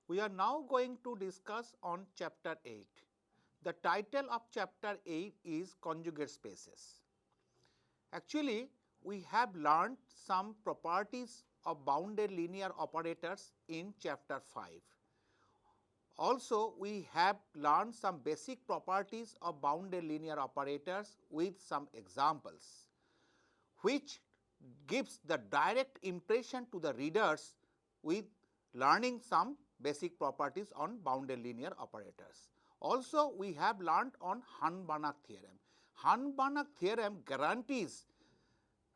We are now going to discuss on chapter 8. The title of chapter 8 is conjugate spaces. Actually, we have learned some properties of bounded linear operators in chapter 5. Also, we have learned some basic properties of bounded linear operators with some examples, which gives the direct impression to the readers with learning some basic properties on bounded linear operators. Also, we have learned on Hahn-Banach theorem. Hahn-Banach theorem guarantees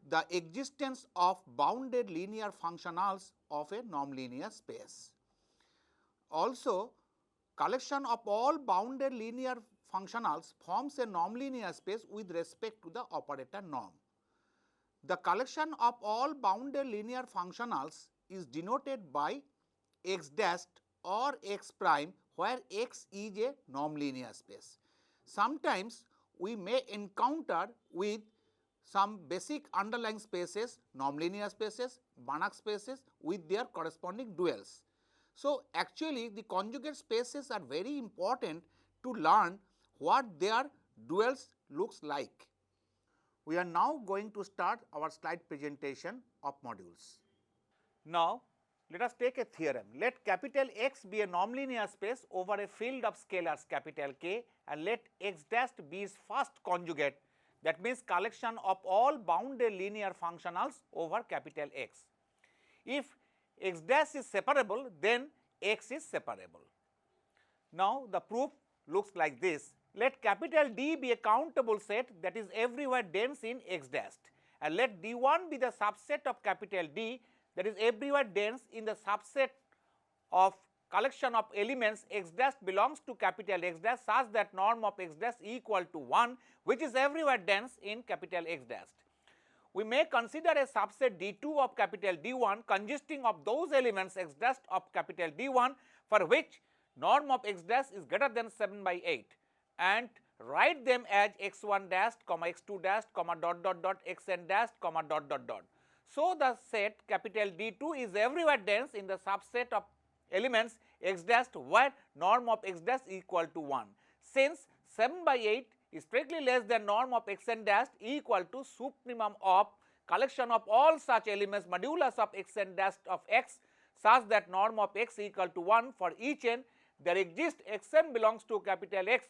the existence of bounded linear functionals of a nonlinear space. Also, collection of all bounded linear functionals forms a nonlinear space with respect to the operator norm. The collection of all bounded linear functionals is denoted by x dash or x prime, where x is a nonlinear space. Sometimes we may encounter with some basic underlying spaces, nonlinear spaces, Banach spaces with their corresponding duals. So, actually the conjugate spaces are very important to learn what their duals looks like. We are now going to start our slide presentation of modules. Now, let us take a theorem. Let capital X be a nonlinear space over a field of scalars capital K, and let x dash be its first conjugate, that means collection of all bounded linear functionals over capital X. If x dash is separable, then x is separable. Now, the proof looks like this. Let capital D be a countable set that is everywhere dense in x dash, and let D1 be the subset of capital D that is everywhere dense in the subset of collection of elements x dash belongs to capital X dash such that norm of x dash equal to 1, which is everywhere dense in capital X dash. We may consider a subset D2 of capital D1 consisting of those elements x dash of capital D1 for which norm of x dash is greater than 7 by 8, and write them as x1 dash, x2 dash, xn dash, dot. So, the set capital D2 is everywhere dense in the subset of elements x dash where norm of x dash equal to 1. Since 7 by 8 is strictly less than norm of xn dash equal to supremum of collection of all such elements modulus of xn dash of x such that norm of x equal to 1 for each n, there exists xn belongs to capital X,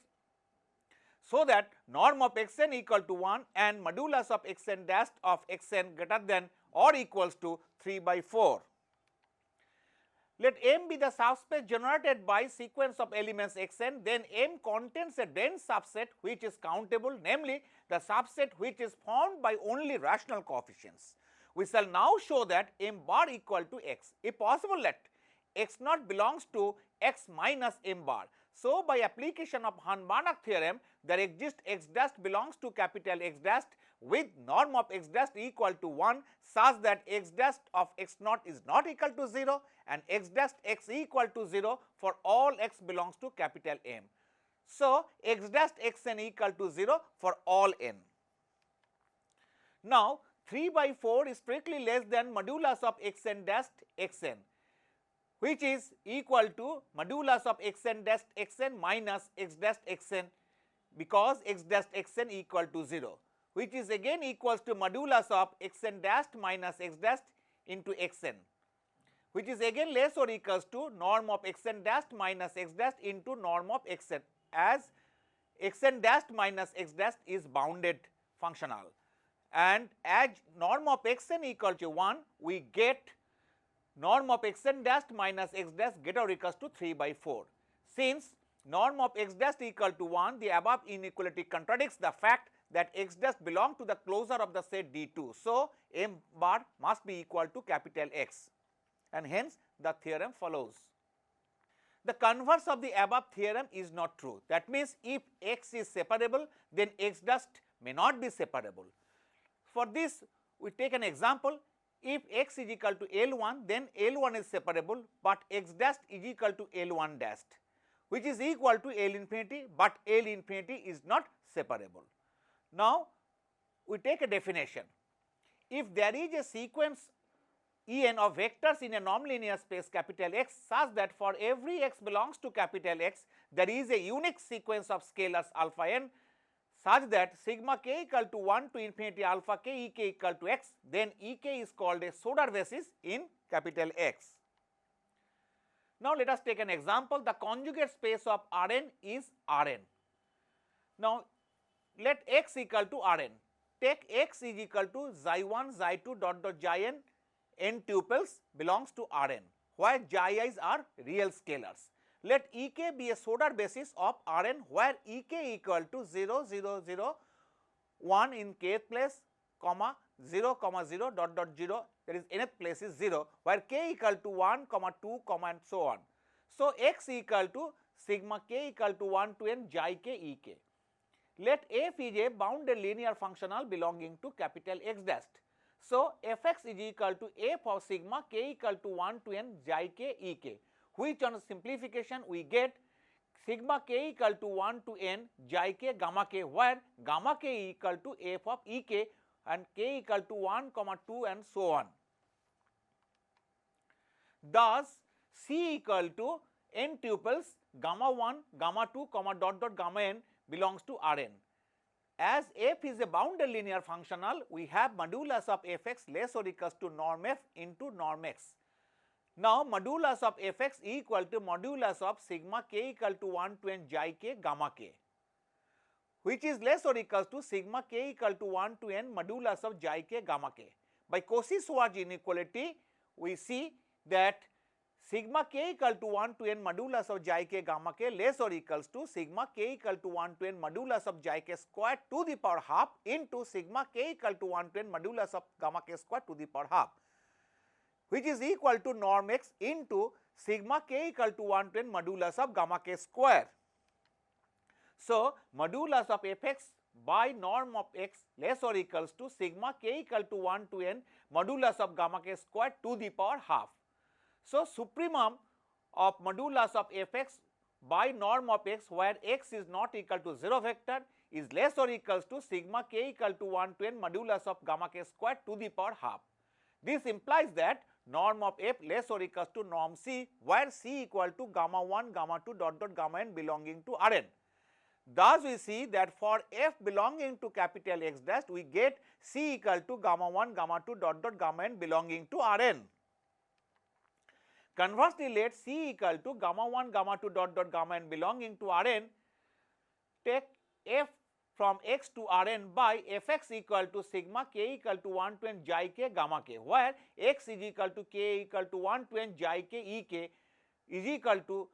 so that norm of xn equal to 1 and modulus of xn dash of xn greater than or equals to 3 by 4. Let M be the subspace generated by sequence of elements xn, then M contains a dense subset which is countable, namely the subset which is formed by only rational coefficients. We shall now show that M bar equal to x. If possible, let x naught belongs to x minus M bar. So, by application of Hahn-Banach theorem, there exists x dash belongs to capital X dash with norm of x dash equal to 1 such that x dash of x naught is not equal to 0 and x dash x equal to 0 for all x belongs to capital M. So, x dash xn equal to 0 for all n. Now, 3 by 4 is strictly less than modulus of xn dash xn, which is equal to modulus of xn dash xn minus x dash xn, because x dash xn equal to 0, which is again equals to modulus of xn dash minus x dash into xn, which is again less or equals to norm of xn dash minus x dash into norm of xn, as xn dash minus x dash is bounded functional, and as norm of xn equal to 1, we get norm of xn dash minus x dash greater or equals to 3 by 4. Since norm of x dash equal to 1, the above inequality contradicts the fact that x dash belong to the closure of the set D2. So, M bar must be equal to capital X, and hence the theorem follows. The converse of the above theorem is not true. That means, if x is separable, then x dash may not be separable. For this, we take an example. If x is equal to L1, then L1 is separable, but x dash is equal to L1 dash, which is equal to L infinity, but L infinity is not separable. Now, we take a definition. If there is a sequence En of vectors in a nonlinear space capital X such that for every x belongs to capital X, there is a unique sequence of scalars alpha n such that sigma k equal to 1 to infinity alpha k E k equal to x, then E k is called a Sodar basis in capital X. Now, let us take an example. The conjugate space of Rn is Rn. Now, let x equal to Rn. Take x is equal to xi1, xi2 dot dot xi n tuples belongs to Rn, where xi's are real scalars. Let Ek be a Sodar basis of Rn, where Ek equal to 0, 0, 0, 1 in kth place, comma 0, 0 dot dot 0, that is nth place is 0, where k equal to 1, 2, and so on. So, x equal to sigma k equal to 1 to n xi k E k. Let f is a bounded linear functional belonging to capital X dash. So, fx is equal to f of sigma k equal to 1 to n xi k E k, which on simplification we get sigma k equal to 1 to n xi k gamma k, where gamma k equal to f of E k and k equal to 1, 2 and so on. Thus, C equal to n tuples gamma 1, gamma 2, dot dot gamma n belongs to Rn. As f is a bounded linear functional, we have modulus of fx less or equals to norm f into norm x. Now, modulus of fx equal to modulus of sigma k equal to 1 to n xi k gamma k, which is less or equals to sigma k equal to 1 to n modulus of xi k gamma k. By Cauchy-Schwarz inequality, we see that sigma k equal to 1 to n modulus of xi k gamma k less or equals to sigma k equal to 1 to n modulus of xi k square to the power half into sigma k equal to 1 to n modulus of gamma k square to the power half, which is equal to norm x into sigma k equal to 1 to n modulus of gamma k square. So, modulus of fx by norm of x less or equals to sigma k equal to 1 to n modulus of gamma k square to the power half. So, supremum of modulus of fx by norm of x, where x is not equal to 0 vector, is less or equals to sigma k equal to 1 to n modulus of gamma k square to the power half. This implies that norm of f less or equals to norm C, where C equal to gamma 1, gamma 2 dot dot gamma n belonging to Rn. Thus, we see that for f belonging to capital X dash, we get C equal to gamma 1, gamma 2 dot dot gamma n belonging to Rn. Conversely, let C equal to gamma 1, gamma 2 dot dot gamma n belonging to Rn. Take f from x to Rn by fx equal to sigma k equal to 1 to n xi k gamma k, where x is equal to k equal to 1 to n xi k E k is equal to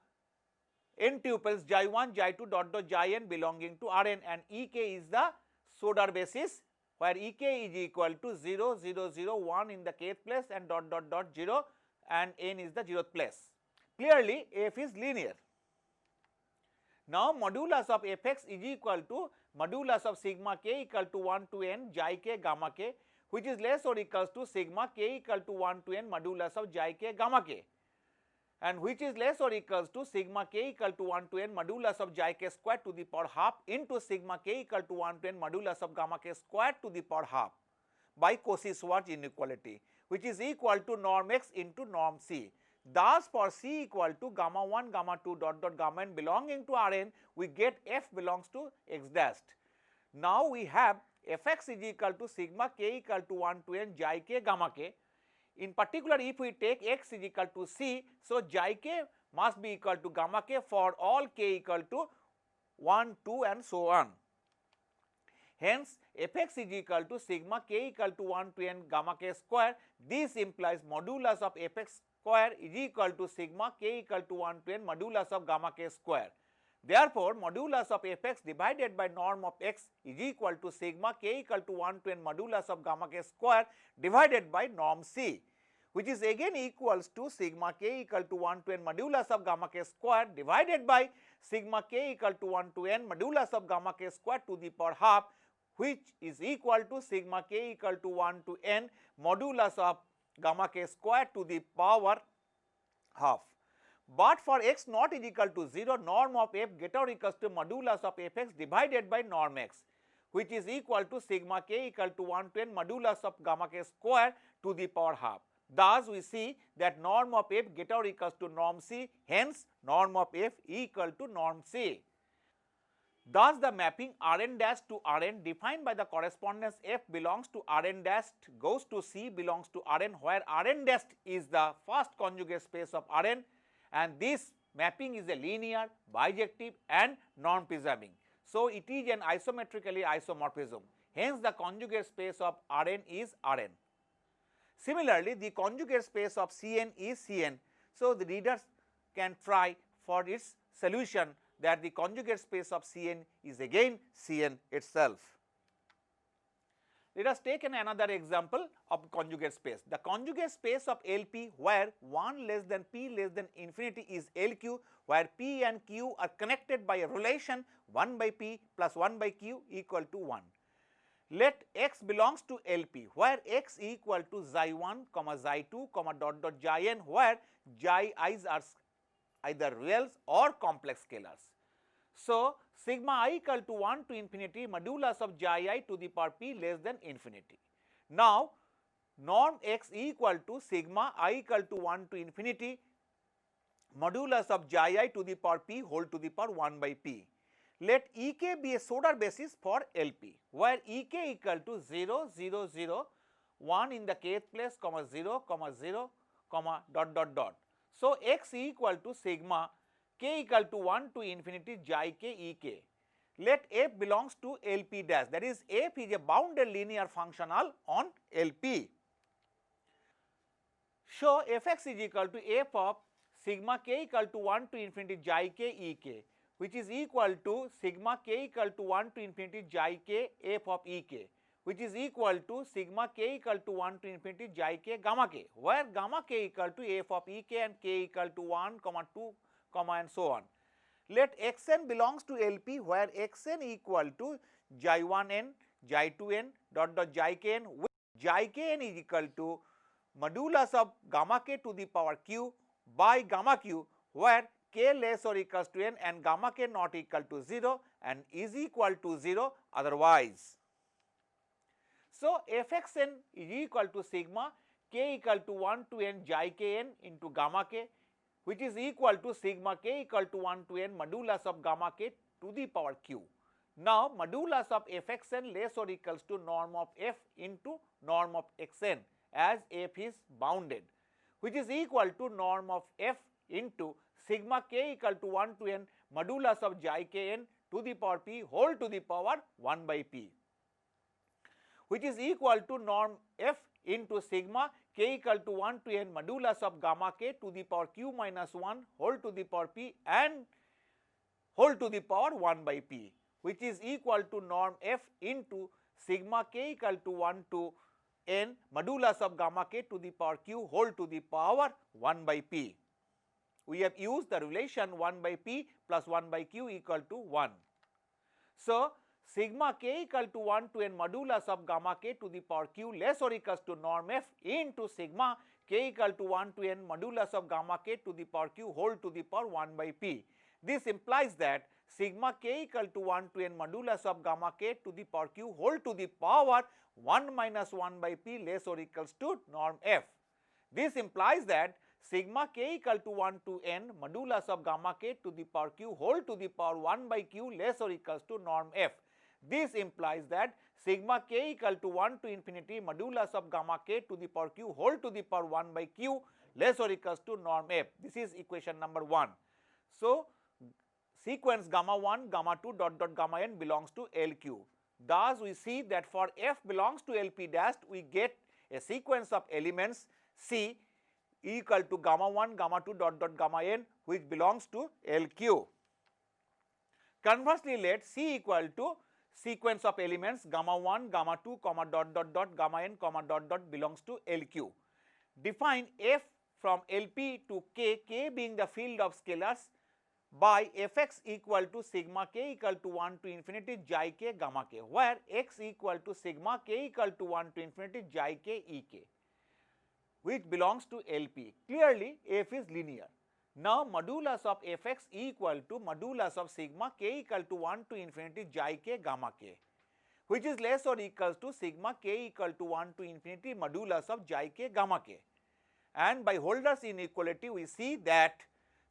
n tuples xi1, xi2 dot dot xi n belonging to Rn, and E k is the Sodar basis, where E k is equal to 0, 0, 0, 1 in the kth place and dot dot dot 0 and n is the 0th place. Clearly, f is linear. Now, modulus of fx is equal to modulus of sigma k equal to 1 to n xi k gamma k, which is less or equals to sigma k equal to 1 to n modulus of xi k gamma k, and which is less or equals to sigma k equal to 1 to n modulus of xi k square to the power half into sigma k equal to 1 to n modulus of gamma k square to the power half by Cauchy-Schwarz inequality, which is equal to norm x into norm C. Thus, for C equal to gamma 1, gamma 2 dot dot gamma n belonging to Rn, we get f belongs to x dash. Now, we have fx is equal to sigma k equal to 1 to n xi k gamma k. In particular, if we take x is equal to C, so xi k must be equal to gamma k for all k equal to 1, 2 and so on. Hence, fx is equal to sigma k equal to 1 to n gamma k square. This implies modulus of fx square is equal to sigma k equal to 1 to n modulus of gamma k square. Therefore, modulus of fx divided by norm of x is equal to sigma k equal to 1 to n modulus of gamma k square divided by norm C, which is again equals to sigma k equal to 1 to n modulus of gamma k square divided by sigma k equal to 1 to n modulus of gamma k square to the power half, which is equal to sigma k equal to 1 to n modulus of gamma k square to the power half. But for x not is equal to 0, norm of f greater or equals to modulus of fx divided by norm x, which is equal to sigma k equal to 1 to n modulus of gamma k square to the power half. Thus, we see that norm of f greater or equals to norm C, hence norm of f equal to norm C. Thus, the mapping Rn dash to Rn defined by the correspondence f belongs to Rn dash goes to C belongs to Rn, where Rn dash is the first conjugate space of Rn, and this mapping is a linear, bijective and non-preserving. So, it is an isometrically isomorphism, hence the conjugate space of Rn is Rn. Similarly, the conjugate space of Cn is Cn. So, the readers can try for its solution that the conjugate space of Cn is again Cn itself. Let us take another example of conjugate space. The conjugate space of LP where 1 less than p less than infinity is LQ, where p and q are connected by a relation 1 by p plus 1 by q equal to 1. Let x belongs to LP where x equal to xi1, xi2, dot dot xin, where xi's are either reals or complex scalars. So, sigma I equal to 1 to infinity modulus of xi to the power p less than infinity. Now, norm x equal to sigma I equal to 1 to infinity modulus of xi to the power p whole to the power 1 by p. Let Ek be a Schroeder basis for LP, where Ek equal to 0, 0, 0, 1 in the kth place, 0, 0, dot dot dot. So, x equal to sigma k equal to 1 to infinity xi k Ek. Let f belongs to LP dash, that is f is a bounded linear functional on LP. So, fx is equal to f of sigma k equal to 1 to infinity xi k Ek, which is equal to sigma k equal to 1 to infinity xi k f of Ek, which is equal to sigma k equal to 1 to infinity xi k gamma k, where gamma k equal to f of Ek and k equal to 1, 2, and so on. Let xn belongs to LP where xn equal to xi1n, xi2n, dot dot xikn, with xikn is equal to modulus of gamma k to the power q by gamma q, where k less or equals to n and gamma k not equal to 0 and is equal to 0 otherwise. So, fxn is equal to sigma k equal to 1 to n xi kn into gamma k, which is equal to sigma k equal to 1 to n modulus of gamma k to the power q. Now, modulus of fxn less or equals to norm of f into norm of xn as f is bounded, which is equal to norm of f into sigma k equal to 1 to n modulus of xi kn to the power p whole to the power 1 by p, which is equal to norm f into sigma k equal to 1 to n modulus of gamma k to the power q minus 1 whole to the power p and whole to the power 1 by p, which is equal to norm f into sigma k equal to 1 to n modulus of gamma k to the power q whole to the power 1 by p. We have used the relation 1 by p plus 1 by q equal to 1. So, sigma k equal to 1 to n modulus of gamma k to the power q less or equals to norm f into sigma k equal to 1 to n modulus of gamma k to the power q whole to the power 1 by p. This implies that sigma k equal to 1 to n modulus of gamma k to the power q whole to the power 1 minus 1 by p less or equals to norm f. This implies that sigma k equal to 1 to n modulus of gamma k to the power q whole to the power 1 by q less or equals to norm f. This implies that sigma k equal to 1 to infinity modulus of gamma k to the power q whole to the power 1 by q less or equals to norm f. This is equation number 1. So, sequence gamma 1, gamma 2 dot dot gamma n belongs to LQ. Thus, we see that for f belongs to LP dash, we get a sequence of elements C equal to gamma 1, gamma 2 dot dot gamma n, which belongs to LQ. Conversely, let C equal to sequence of elements gamma 1, gamma 2, dot dot dot gamma n, dot dot belongs to LQ. Define f from LP to k, k being the field of scalars, by fx equal to sigma k equal to 1 to infinity xi k gamma k, where x equal to sigma k equal to 1 to infinity xi k ek, which belongs to LP. Clearly, f is linear. Now, modulus of fx equal to modulus of sigma k equal to 1 to infinity xi k gamma k, which is less or equals to sigma k equal to 1 to infinity modulus of xi k gamma k. and by Holder's inequality we see that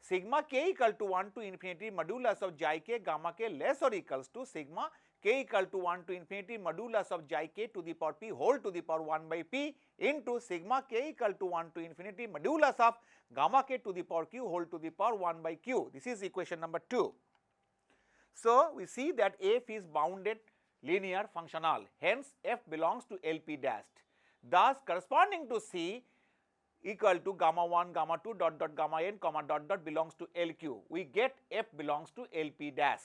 sigma k equal to 1 to infinity modulus of xi k gamma k less or equals to sigma k equal to 1 to infinity modulus of xi k to the power p whole to the power 1 by p into sigma k equal to 1 to infinity modulus of gamma k to the power q whole to the power 1 by q. This is equation number 2. So, we see that f is bounded linear functional, hence f belongs to LP dash. Thus, corresponding to C equal to gamma 1, gamma 2 dot dot gamma n comma dot dot belongs to LQ. We get f belongs to LP dash.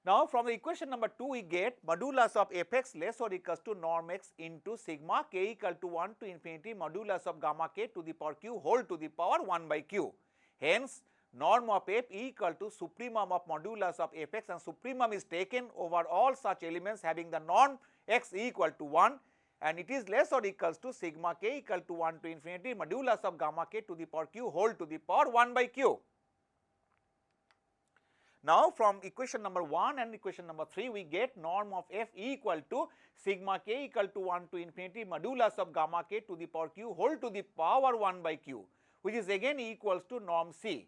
Now, from the equation number 2 we get modulus of fx less or equals to norm x into sigma k equal to 1 to infinity modulus of gamma k to the power q whole to the power 1 by q. Hence, norm of f equal to supremum of modulus of fx, and supremum is taken over all such elements having the norm x equal to 1, and it is less or equals to sigma k equal to 1 to infinity modulus of gamma k to the power q whole to the power 1 by q. Now, from equation number 1 and equation number 3 we get norm of f equal to sigma k equal to 1 to infinity modulus of gamma k to the power q whole to the power 1 by q, which is again equals to norm C.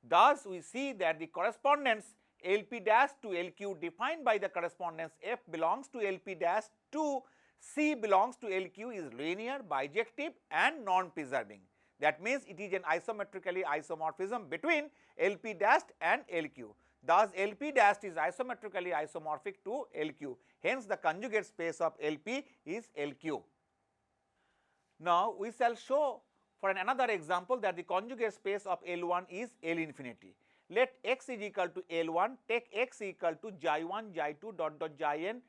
Thus, we see that the correspondence LP dash to LQ defined by the correspondence f belongs to LP dash to C belongs to LQ is linear, bijective and non-preserving. That means, it is an isometrically isomorphism between LP dash and LQ. Thus, LP dash is isometrically isomorphic to LQ. Hence, the conjugate space of LP is LQ. Now, we shall show for another example that the conjugate space of L1 is L infinity. Let x is equal to L1, take x equal to xi1, xi2 dot dot xin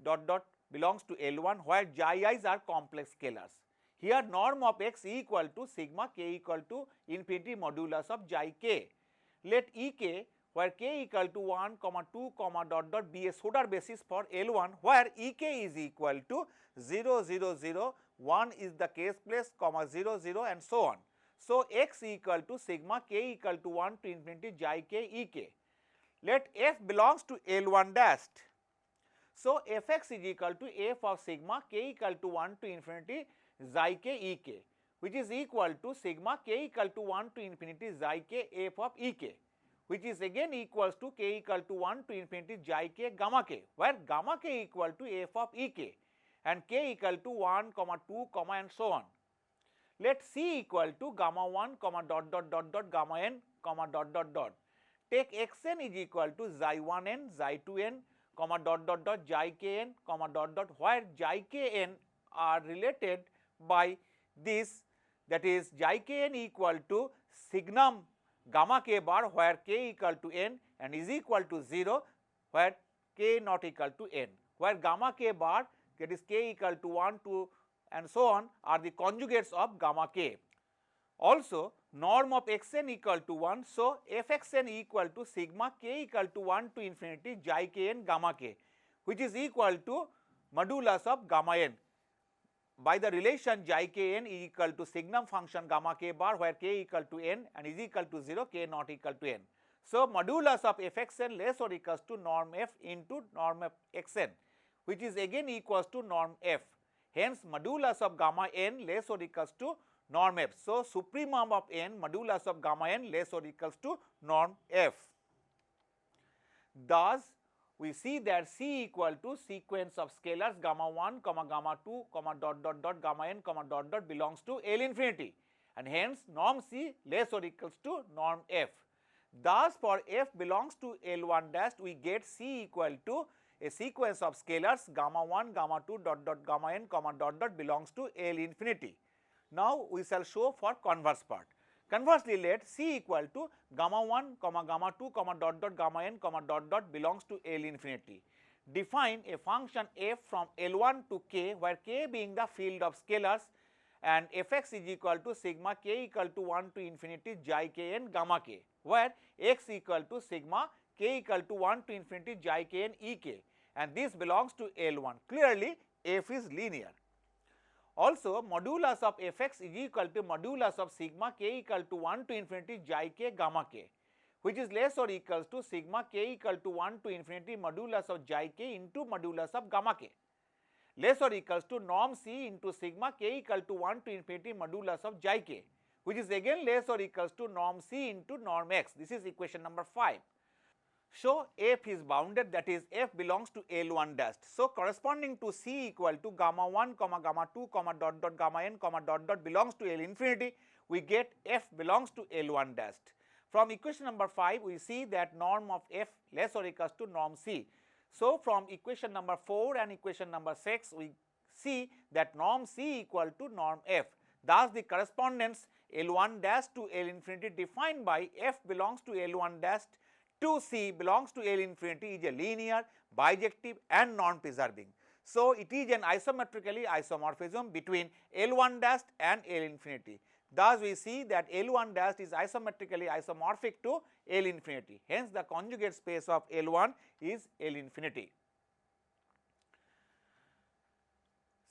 dot dot belongs to L1, where xi's are complex scalars. Here norm of x equal to sigma k equal to infinity modulus of xi k. Let ek where k equal to 1, 2, dot dot be a Sodar basis for L1, where ek is equal to 0, 0, 0, 1 is the case place, 0, 0 and so on. So, x equal to sigma k equal to 1 to infinity xi k ek. Let f belongs to L1 dash. So, fx is equal to f of sigma k equal to 1 to infinity xi k ek, which is equal to sigma k equal to 1 to infinity xi k f of ek, which is again equals to k equal to 1 to infinity xi k gamma k, where gamma k equal to f of ek and k equal to 1, 2, and so on. Let C equal to gamma 1, dot dot dot dot gamma n, dot dot dot. Take xn is equal to xi 1n, xi 2n, dot dot dot xi kn, dot dot, where xi kn are related by this, that is xi kn equal to signum gamma k bar, where k equal to n and is equal to 0, where k not equal to n, where gamma k bar, that is k equal to 1, 2 and so on, are the conjugates of gamma k. Also, norm of xn equal to 1, so fxn equal to sigma k equal to 1 to infinity xi kn gamma k, which is equal to modulus of gamma n by the relation xi kn is equal to signum function gamma k bar, where k equal to n and is equal to 0, k not equal to n. So, modulus of fxn less or equals to norm f into norm of xn, which is again equals to norm f. Hence, modulus of gamma n less or equals to norm f. So, supremum of n modulus of gamma n less or equals to norm f. Thus, we see that C equal to sequence of scalars gamma 1, gamma 2, dot dot dot gamma n, dot dot belongs to L infinity, and hence norm C less or equals to norm f. Thus, for f belongs to L1 dash, we get C equal to a sequence of scalars gamma 1, gamma 2, dot dot gamma n, dot dot belongs to L infinity. Now, we shall show for converse part. Conversely, let C equal to gamma 1, gamma 2, dot dot gamma n, dot dot belongs to L infinity. Define a function f from L1 to k, where k being the field of scalars and fx is equal to sigma k equal to 1 to infinity xi kn gamma k, where x equal to sigma k equal to 1 to infinity xi kn ek, and this belongs to L1. Clearly, f is linear. Also, modulus of fx is equal to modulus of sigma k equal to 1 to infinity xi k gamma k, which is less or equals to sigma k equal to 1 to infinity modulus of xi k into modulus of gamma k. less or equals to norm C into sigma k equal to 1 to infinity modulus of xi k, which is again less or equals to norm C into norm x. This is equation number 5. So, f is bounded, that is f belongs to L1 dash. So, corresponding to C equal to gamma 1 comma gamma 2 comma dot dot gamma n comma dot dot belongs to L infinity, we get f belongs to L1 dash. From equation number 5, we see that norm of f less or equals to norm C. So, from equation number 4 and equation number 6, we see that norm C equal to norm f. Thus, the correspondence L1 dash to L infinity defined by f belongs to L1 dash to C belongs to L infinity is a linear, bijective and non-preserving. So, it is an isometrically isomorphism between L1 dash and L infinity. Thus, we see that L1 dash is isometrically isomorphic to L infinity. Hence, the conjugate space of L1 is L infinity.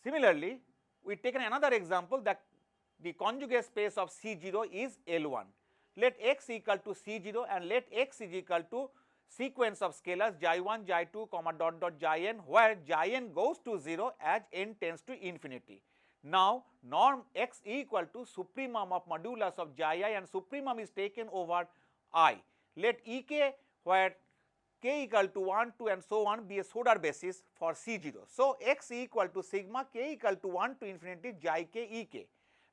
Similarly, we take another example that the conjugate space of C0 is L1. Let x equal to C0 and let x is equal to sequence of scalars xi1, xi2, comma dot dot xi n, where xi n goes to 0 as n tends to infinity. Now, norm x equal to supremum of modulus of xi and supremum is taken over I. Let ek where k equal to 1, 2 and so on be a Schroeder basis for C0. So, x equal to sigma k equal to 1 to infinity xi k e k.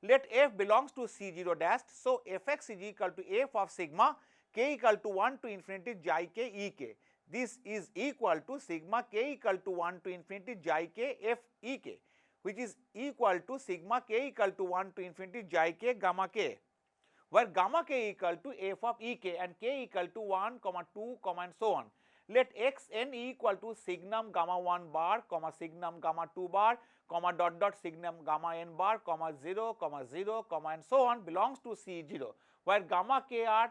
Let f belongs to C0 dash. So, fx is equal to f of sigma k equal to 1 to infinity xi k e k. This is equal to sigma k equal to 1 to infinity xi k f e k, which is equal to sigma k equal to 1 to infinity xi k gamma k, where gamma k equal to f of e k and k equal to 1 comma 2 comma and so on. Let x n equal to signum gamma 1 bar comma signum gamma 2 bar comma dot dot signum gamma n bar comma 0 comma and so on belongs to C0, where gamma k are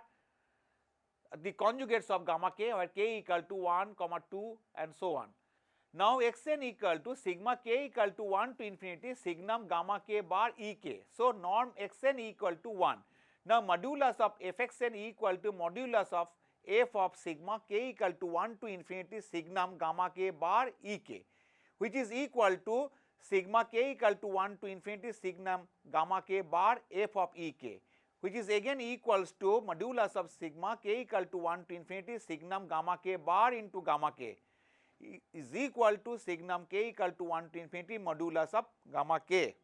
the conjugates of gamma k, where k equal to 1 comma 2 and so on. Now, xn equal to sigma k equal to 1 to infinity signum gamma k bar e k. So, norm xn equal to 1. Now, modulus of fxn equal to modulus of f of sigma k equal to 1 to infinity signum gamma k bar e k, which is equal to sigma k equal to 1 to infinity signum gamma k bar f of e k, which is again equals to modulus of sigma k equal to 1 to infinity signum gamma k bar into gamma k is equal to signum k equal to 1 to infinity modulus of gamma k.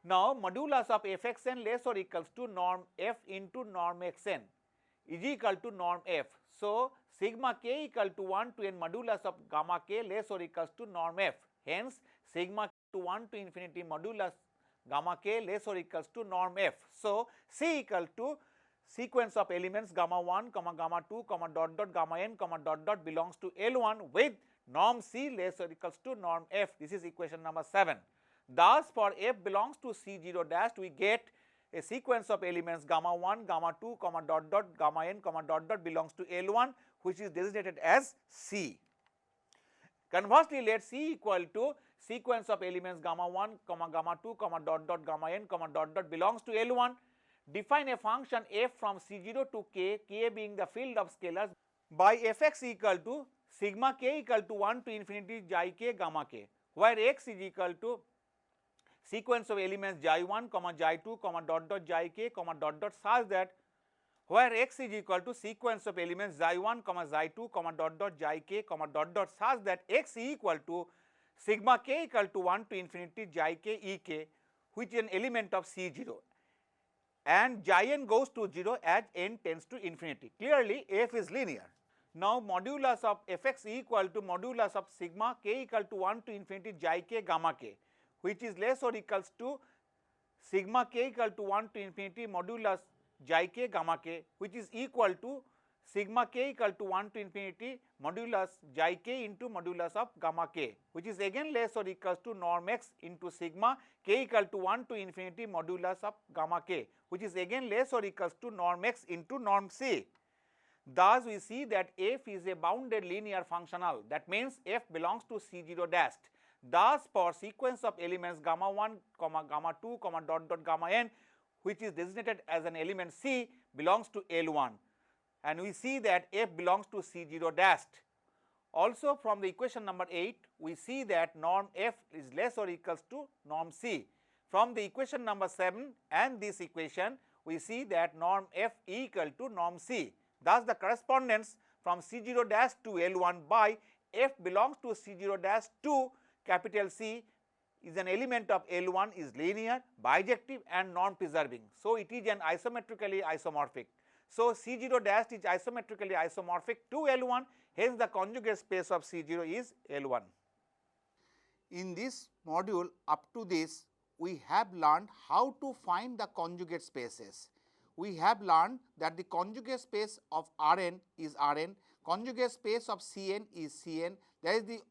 Now, modulus of fxn less or equals to norm f into norm xn is equal to norm f. So, sigma k equal to 1 to n modulus of gamma k less or equals to norm f. Hence, sigma to 1 to infinity modulus gamma k less or equals to norm f. So, C equal to sequence of elements gamma 1 comma gamma 2 comma dot dot gamma n comma dot dot belongs to L1 with norm C less or equals to norm f. This is equation number 7. Thus, for f belongs to C0 dash, we get a sequence of elements gamma 1, gamma 2 comma dot dot gamma n comma dot dot belongs to L1, which is designated as C. Conversely, let C equal to sequence of elements gamma 1 comma gamma 2 comma dot dot gamma n comma dot dot belongs to L1. Define a function f from C0 to k, k being the field of scalars, by fx equal to sigma k equal to 1 to infinity xi k gamma k, where x is equal to sequence of elements xi1 comma xi2 comma dot dot xi k comma dot dot such that where x is equal to sequence of elements xi1 comma xi2 comma dot dot xi k comma dot dot such that x equal to sigma k equal to 1 to infinity xi k e k, which is an element of C0, and xi n goes to 0 as n tends to infinity. Clearly, f is linear. Now, modulus of fx equal to modulus of sigma k equal to 1 to infinity xi k gamma k, which is less or equals to sigma k equal to 1 to infinity modulus xi k gamma k, which is equal to sigma k equal to 1 to infinity modulus xi k into modulus of gamma k, which is again less or equals to norm x into sigma k equal to 1 to infinity modulus of gamma k, which is again less or equals to norm x into norm c. Thus, we see that f is a bounded linear functional, that means f belongs to C0 dash. Thus, for sequence of elements gamma 1 comma gamma 2 comma dot dot gamma n, which is designated as an element C, belongs to L1, and we see that f belongs to C0 dash, Also from the equation number 8, we see that norm f is less or equals to norm c. From the equation number 7 and this equation, we see that norm f equal to norm c. Thus, the correspondence from C0 dash to L1 by f belongs to C0 dash to capital C is an element of L1 is linear, bijective and non-preserving. So, it is an isometrically isomorphic. So, C0 dash is isometrically isomorphic to L1, hence the conjugate space of C0 is L1. In this module, up to this, we have learned how to find the conjugate spaces. We have learned that the conjugate space of Rn is Rn, conjugate space of Cn is Cn. That is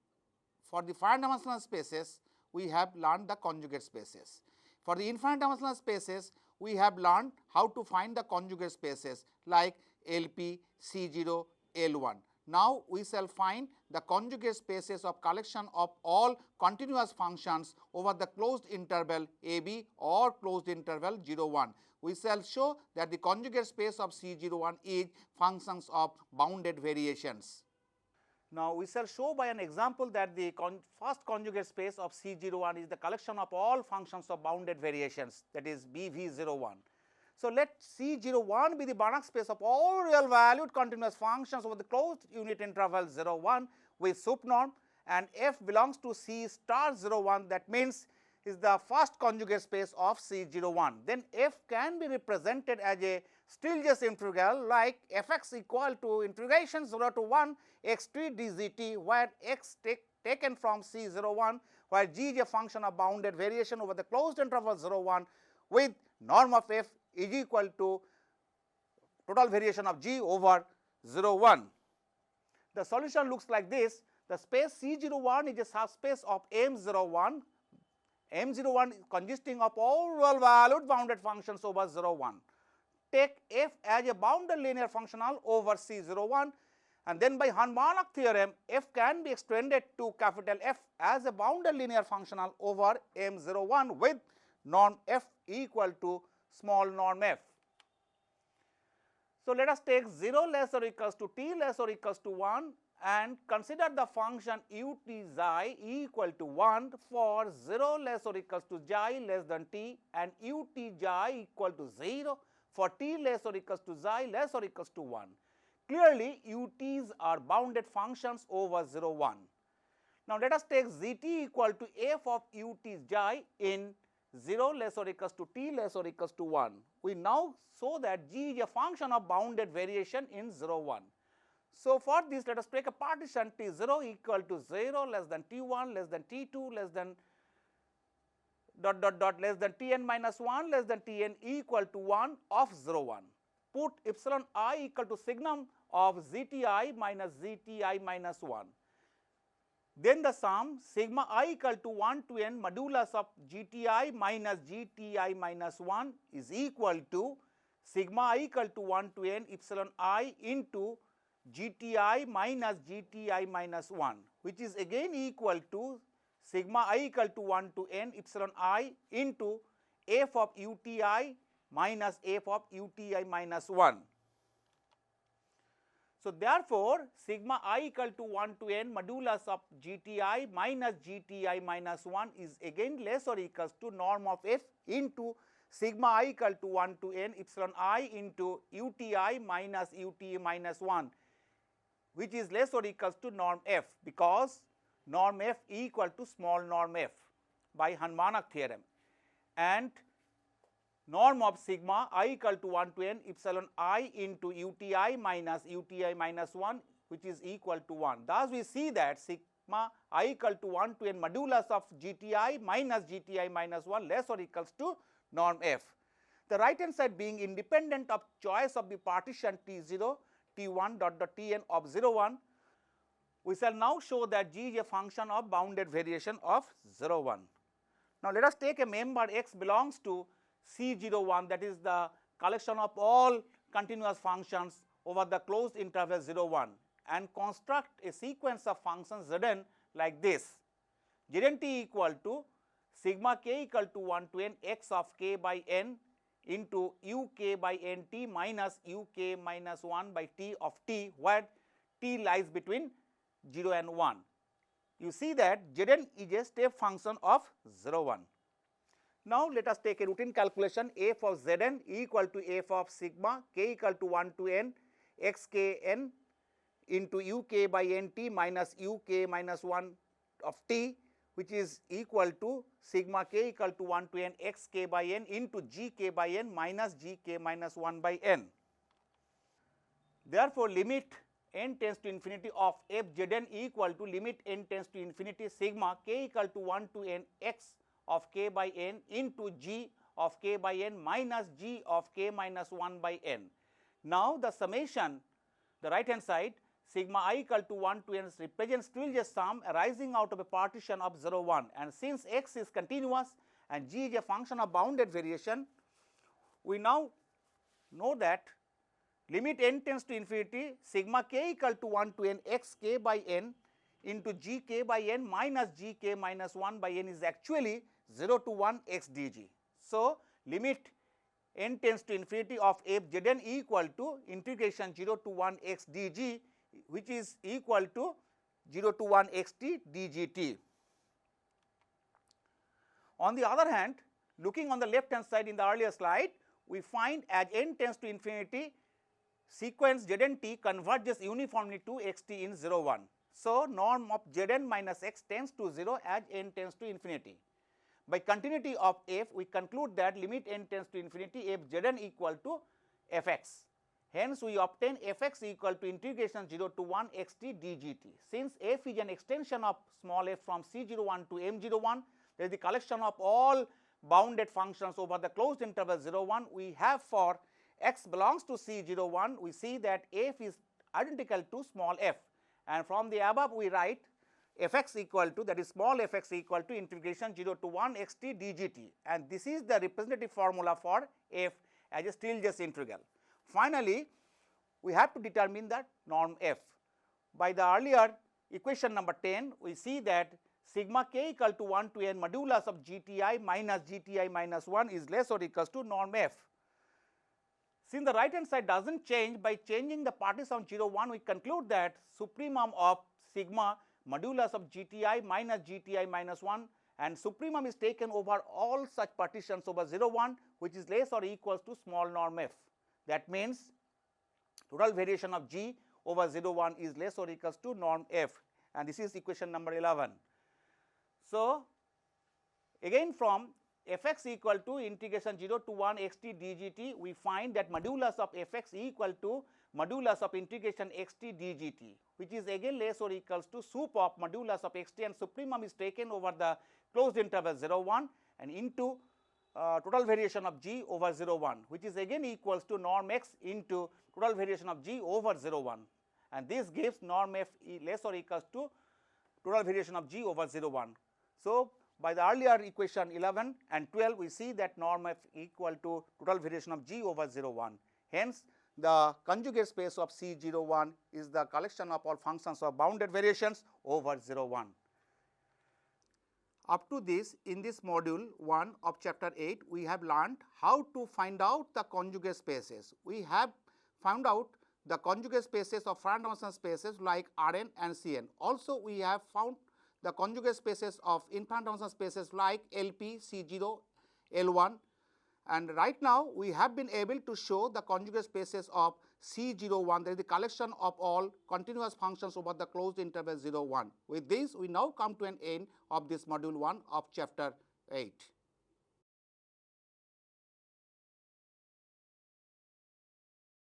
for the finite dimensional spaces, we have learned the conjugate spaces. For the infinite dimensional spaces, we have learned how to find the conjugate spaces like Lp, C0, L1. Now, we shall find the conjugate spaces of collection of all continuous functions over the closed interval AB or closed interval 0, 1. We shall show that the conjugate space of C01 is functions of bounded variations. Now, we shall show by an example that the first conjugate space of C01 is the collection of all functions of bounded variations, that is BV01. So, let C01 be the Banach space of all real valued continuous functions over the closed unit interval 0, 1 with sup norm, and f belongs to C star 01, that means is the first conjugate space of C01. Then f can be represented as a Stieltjes integral like fx equal to integration 0 to 1 x3 dgt, where x taken from C01, where g is a function of bounded variation over the closed interval 0, 1 with norm of f is equal to total variation of g over 0, 1. The solution looks like this. The space C01 is a subspace of M01. M01 is consisting of all real valued bounded functions over 0, 1. Take f as a bounded linear functional over C01, and then by Harmonic theorem, f can be extended to capital F as a bounded linear functional over M01 with norm f equal to small norm f. So, let us take 0 less or equals to t less or equals to 1 and consider the function ut xi equal to 1 for 0 less or equals to xi less than t and ut xi equal to 0 for t less or equals to xi less or equals to 1. Clearly, uts are bounded functions over 0, 1. Now, let us take zt equal to f of ut xi in 0 less or equals to t less or equals to 1. We now show that g is a function of bounded variation in 0, 1. So, for this let us take a partition t0 equal to 0 less than t1 less than t2 less than less than tn minus 1 less than tn equal to 1 of 0, 1. Put epsilon I equal to signum of zti minus zti minus 1. Then the sum sigma I equal to 1 to n modulus of gti minus gti minus 1 is equal to sigma I equal to 1 to n epsilon I into gti minus gti minus 1, which is again equal to sigma I equal to 1 to n epsilon I into f of uti minus f of uti minus 1. So, therefore, sigma I equal to 1 to n modulus of gti minus gti minus 1 is again less or equals to norm of f into sigma I equal to 1 to n epsilon I into uti minus uti minus 1, which is less or equals to norm f, because norm f equal to small norm f by Harmonic theorem, and norm of sigma I equal to 1 to n epsilon I into uti minus 1, which is equal to 1. Thus, we see that sigma I equal to 1 to n modulus of gti minus gti minus 1 less or equals to norm f. The right hand side being independent of choice of the partition t0, t1 tn of 0, 1, we shall now show that g is a function of bounded variation of 0, 1. Now, let us take a member x belongs to C01, that is the collection of all continuous functions over the closed interval 0, 1, and construct a sequence of functions Zn like this. Znt equal to sigma k equal to 1 to n x of k by n into uk by nt minus uk minus 1 by t of t, where t lies between 0 and 1. You see that Zn is a step function of 0, 1. Now, let us take a routine calculation. F of Zn equal to f of sigma k equal to 1 to n x k n into uk by nt minus uk minus 1 of t, which is equal to sigma k equal to 1 to n x k by n into g k by n minus g k minus 1 by n. Therefore, limit n tends to infinity of f Zn equal to limit n tends to infinity sigma k equal to 1 to n x of k by n into g of k by n minus g of k minus 1 by n. Now, the summation, the right hand side, sigma I equal to 1 to n represents still a sum arising out of a partition of 0, 1, and since x is continuous and g is a function of bounded variation, we now know that limit n tends to infinity sigma k equal to 1 to n x k by n into g k by n minus g k minus 1 by n is actually 0 to 1 x dg. So, limit n tends to infinity of f Zn equal to integration 0 to 1 x dg, which is equal to 0 to 1 x t dgt. On the other hand, looking on the left hand side in the earlier slide, we find as n tends to infinity, sequence Zn t converges uniformly to x t in 0, 1. So, norm of Zn minus x tends to 0 as n tends to infinity. By continuity of f, we conclude that limit n tends to infinity f Zn equal to f x. Hence, we obtain f x equal to integration 0 to 1 x t dgt. Since f is an extension of small f from C01 to M01, there is the collection of all bounded functions over the closed interval 0, 1. We have for x belongs to C01, we see that f is identical to small f, and from the above we write f x equal to, that is small f x equal to integration 0 to 1 x t dgt, and this is the representative formula for f as a Stieltjes integral. Finally, we have to determine the norm f. By the earlier equation number 10, we see that sigma k equal to 1 to n modulus of gti minus gti minus 1 is less or equals to norm f. Since the right hand side does not change, by changing the partition 0, 1, we conclude that supremum of sigma modulus of gti minus gti minus 1, and supremum is taken over all such partitions over 0, 1, which is less or equals to small norm f. That means total variation of g over 0, 1 is less or equals to norm f, and this is equation number 11. So, again from f x equal to integration 0 to 1 x t dgt, we find that modulus of f x equal to modulus of integration x t dgt, which is again less or equals to sup of modulus of x t, and supremum is taken over the closed interval 0, 1 and into total variation of g over 0, 1, which is again equals to norm x into total variation of g over 0, 1, and this gives norm f less or equals to total variation of g over 0, 1. So, by the earlier equation 11 and 12, we see that norm f equal to total variation of g over 0, 1. Hence, the conjugate space of C01 is the collection of all functions of bounded variations over 0, 1. Up to this, in this module 1 of chapter 8, we have learned how to find out the conjugate spaces. We have found out the conjugate spaces of Farad dimensional spaces like Rn and Cn. Also, we have found the conjugate spaces of infinite dimensional spaces like Lp, C0, L1, and right now we have been able to show the conjugate spaces of C01, that is the collection of all continuous functions over the closed interval 0, 1. With this, we now come to an end of this module 1 of chapter 8.